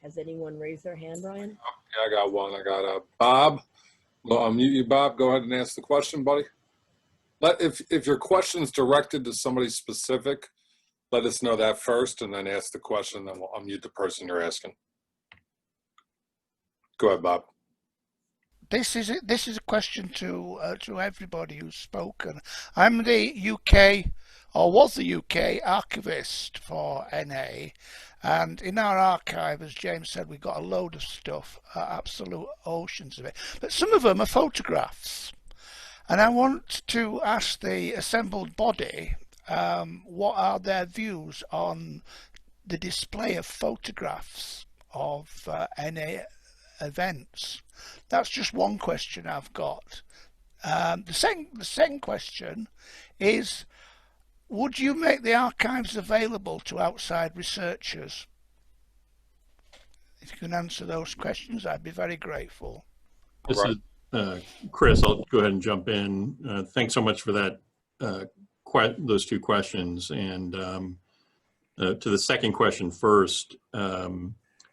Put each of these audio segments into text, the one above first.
Has anyone raised their hand, Brian? Yeah, I got one. I got Bob. Well, I'll mute you, Bob. Go ahead and ask the question, buddy. If your question's directed to somebody specific, let us know that first and then ask the question, then we'll unmute the person you're asking. Go ahead, Bob. This is a question to everybody who's spoken. I'm the UK, or was the UK archivist for NA, and in our archive, as James said, we've got a load of stuff, absolute oceans of it. But some of them are photographs, and I want to ask the assembled body what are their views on the display of photographs of NA events. That's just one question I've got. The second question is, would you make the archives available to outside researchers? If you can answer those questions, I'd be very grateful. This is Chris. I'll go ahead and jump in. Thanks so much for that. Those two questions. And to the second question first,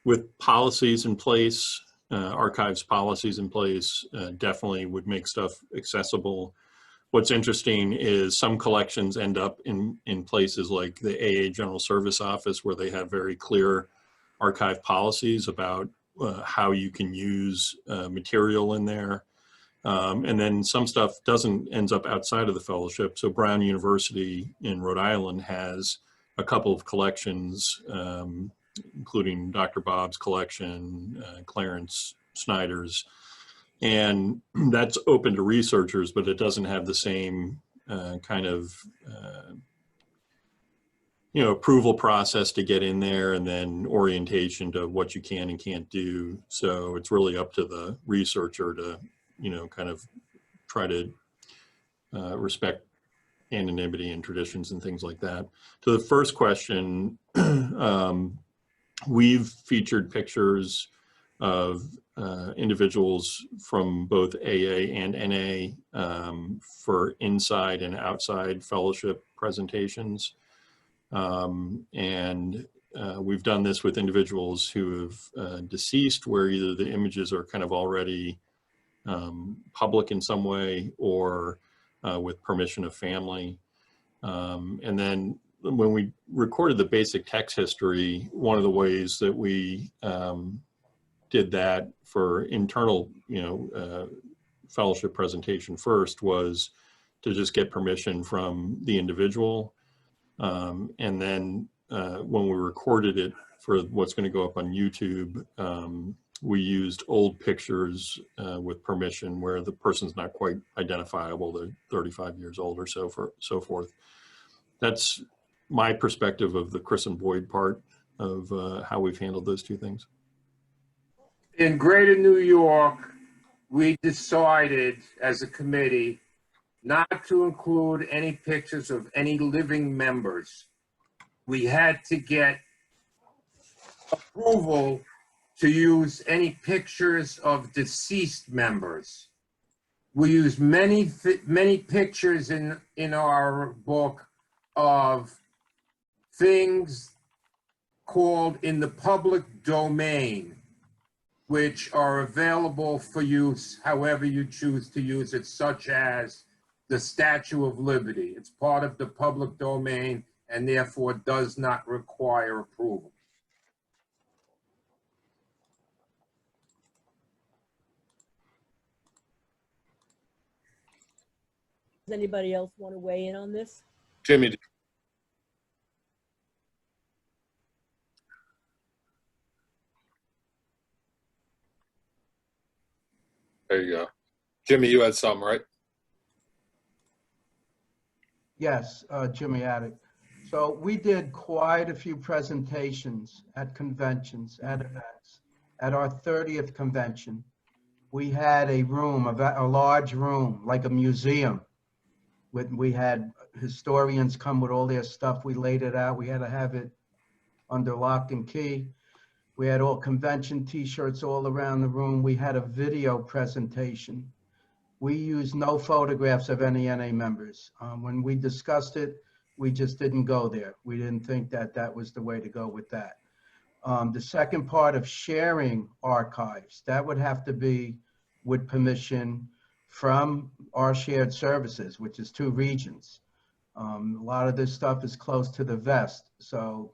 with policies in place, archives policies in place, definitely would make stuff accessible. What's interesting is some collections end up in places like the AA General Service Office, where they have very clear archive policies about how you can use material in there. And then some stuff ends up outside of the fellowship. So Brown University in Rhode Island has a couple of collections, including Dr. Bob's collection, Clarence Snyder's, and that's open to researchers, but it doesn't have the same kind of approval process to get in there, and then orientation to what you can and can't do. So it's really up to the researcher to kind of try to respect anonymity and traditions and things like that. To the first question, we've featured pictures of individuals from both AA and NA for inside and outside fellowship presentations. And we've done this with individuals who have deceased, where either the images are kind of already public in some way, or with permission of family. And then when we recorded the basic text history, one of the ways that we did that for internal, fellowship presentation first was to just get permission from the individual. And then when we recorded it for what's going to go up on YouTube, we used old pictures with permission where the person's not quite identifiable, they're 35 years old or so forth. That's my perspective of the Chris and Boyd part of how we've handled those two things. In Greater New York, we decided as a committee not to include any pictures of any living members. We had to get approval to use any pictures of deceased members. We use many pictures in our book of things called in the public domain, which are available for use however you choose to use it, such as the Statue of Liberty. It's part of the public domain and therefore does not require approval. Does anybody else want to weigh in on this? Jimmy. There you go. Jimmy, you had some, right? Yes, Jimmy Attic. So we did quite a few presentations at conventions, at events. At our 30th convention, we had a room, a large room, like a museum. We had historians come with all their stuff. We laid it out. We had to have it under lock and key. We had all convention t-shirts all around the room. We had a video presentation. We used no photographs of any NA members. When we discussed it, we just didn't go there. We didn't think that that was the way to go with that. The second part of sharing archives, that would have to be with permission from our shared services, which is 2 regions. A lot of this stuff is close to the vest. So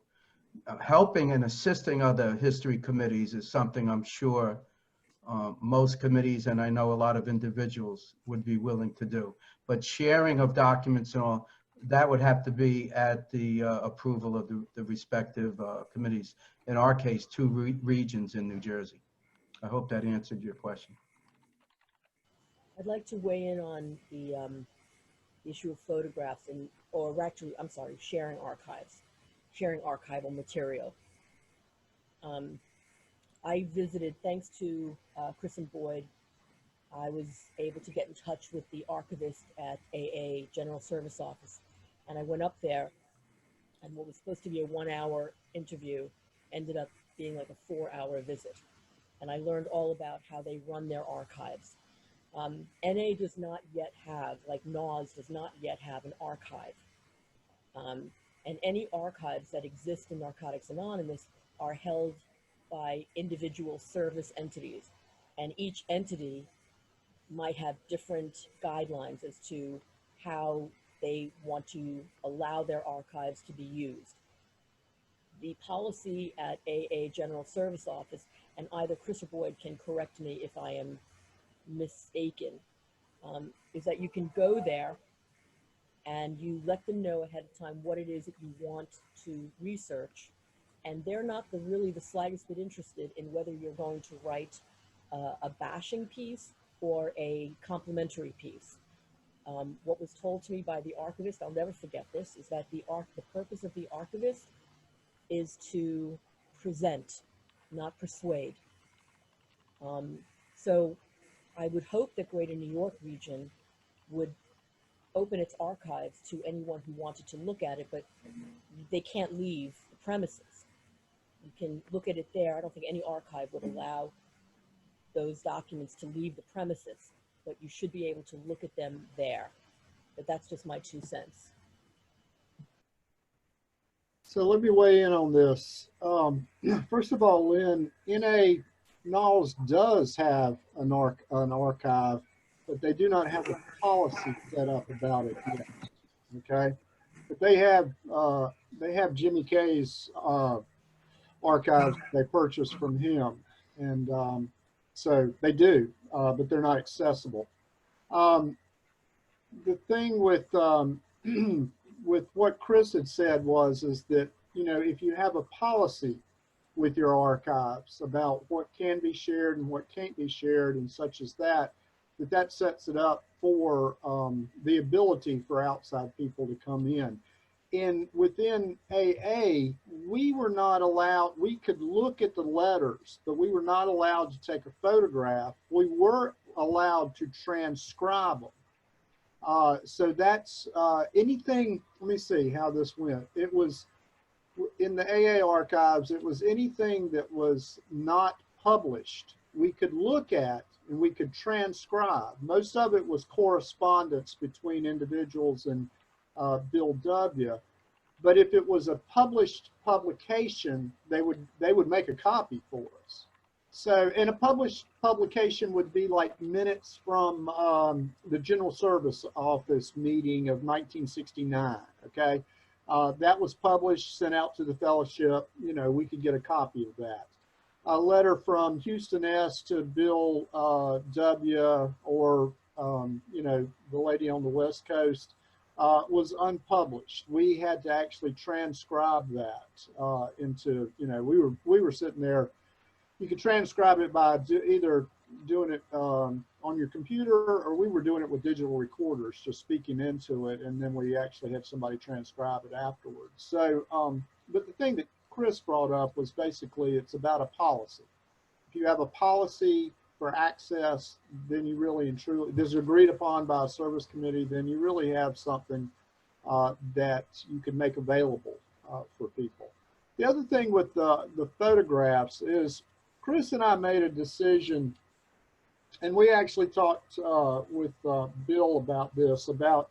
helping and assisting other history committees is something I'm sure most committees, and I know a lot of individuals, would be willing to do. But sharing of documents and all, that would have to be at the approval of the respective committees. In our case, 2 regions in New Jersey. I hope that answered your question. I'd like to weigh in on the issue of photographs or actually, I'm sorry, sharing archives, sharing archival material. I visited, thanks to Chris and Boyd, I was able to get in touch with the archivist at AA General Service Office. And I went up there, and what was supposed to be a 1-hour interview ended up being like a 4-hour visit. And I learned all about how they run their archives. NA does not yet have, like NAS does not yet have an archive. And any archives that exist in Narcotics Anonymous are held by individual service entities. And each entity might have different guidelines as to how they want to allow their archives to be used. The policy at AA General Service Office, and either Chris or Boyd can correct me if I am mistaken, is that you can go there and you let them know ahead of time what it is that you want to research, and they're not really the slightest bit interested in whether you're going to write a bashing piece or a complimentary piece. What was told to me by the archivist, I'll never forget this, is that the purpose of the archivist is to present, not persuade. So I would hope that Greater New York region would open its archives to anyone who wanted to look at it, but they can't leave the premises. You can look at it there. I don't think any archive would allow those documents to leave the premises, but you should be able to look at them there. But that's just my 2 cents. So let me weigh in on this. First of all, Lynn, NA.NAS does have an archive, but they do not have a policy set up about it yet. Okay, but they have Jimmy K's archives they purchased from him, and so they do, but they're not accessible. The thing with with what Chris had said is that, you know, if you have a policy with your archives about what can be shared and what can't be shared and such as that, that sets it up for the ability for outside people to come in. And within AA, we were not allowed, we could look at the letters, but we were not allowed to take a photograph. We were allowed to transcribe them. So that's anything, let me see how this went. It was in the AA archives, it was anything that was not published, we could look at and we could transcribe. Most of it was correspondence between individuals and Bill W. But if it was a published publication, they would make a copy for us. So, and a published publication would be like minutes from the General Service Office meeting of 1969, okay? That was published, sent out to the fellowship, you know, we could get a copy of that. A letter from Houston S to Bill W, or, you know, the lady on the West Coast, was unpublished. We had to actually transcribe that into, you know, we were sitting there. You could transcribe it by either doing it on your computer, or we were doing it with digital recorders, just speaking into it, and then we actually had somebody transcribe it afterwards. So, but the thing that Chris brought up was basically it's about a policy. If you have a policy for access, then you really and truly, this is agreed upon by a service committee, then you really have something that you can make available for people. The other thing with the photographs is Chris and I made a decision, and we actually talked with Bill about this, about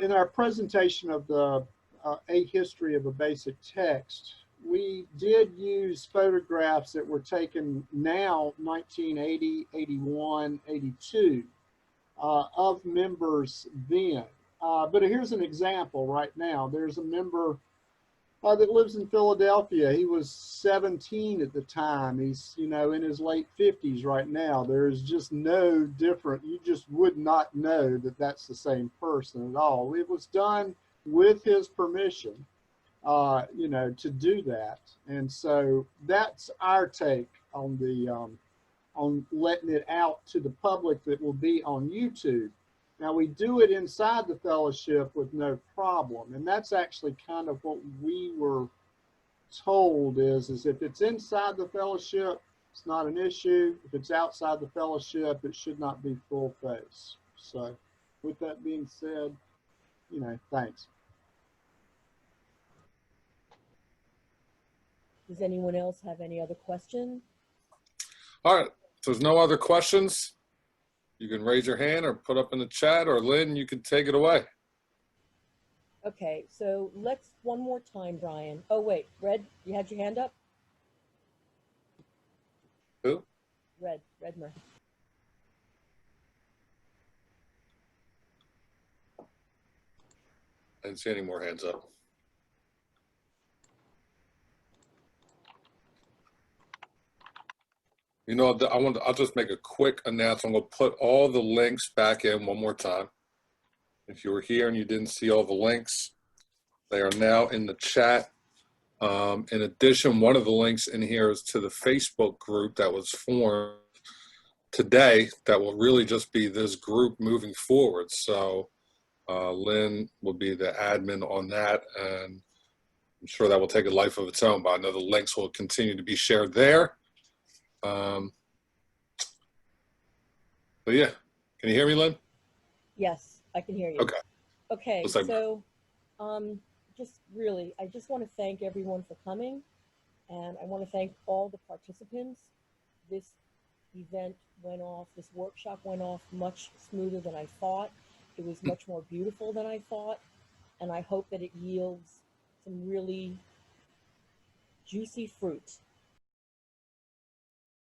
in our presentation of the A History of a Basic Text, we did use photographs that were taken now, 1980, 81, 82, of members then. But here's an example right now. There's a member that lives in Philadelphia. He was 17 at the time. He's, you know, in his late 50s right now. There's just no different. You just would not know that that's the same person at all. It was done with his permission, you know, to do that. And so that's our take on the on letting it out to the public that will be on YouTube. Now, we do it inside the fellowship with no problem. And that's actually kind of what we were told is if it's inside the fellowship, it's not an issue. If it's outside the fellowship, it should not be full face. So with that being said, you know, thanks. Does anyone else have any other questions? All right, if there's no other questions, you can raise your hand or put up in the chat, or Lynn, you can take it away. Okay, so let's one more time, Brian. Oh, wait, Red, you had your hand up? Who? Redmer. I didn't see any more hands up. You know, I'll just make a quick announcement. We'll put all the links back in one more time. If you were here and you didn't see all the links, they are now in the chat. In addition, one of the links in here is to the Facebook group that was formed today that will really just be this group moving forward. So Lynn will be the admin on that, and I'm sure that will take a life of its own, but I know the links will continue to be shared there. But yeah, can you hear me, Lynn? Yes, I can hear you. Okay. Okay, Looks like- so just really, I just want to thank everyone for coming, and I want to thank all the participants. This event went off, this workshop went off much smoother than I thought. It was much more beautiful than I thought, and I hope that it yields some really juicy fruit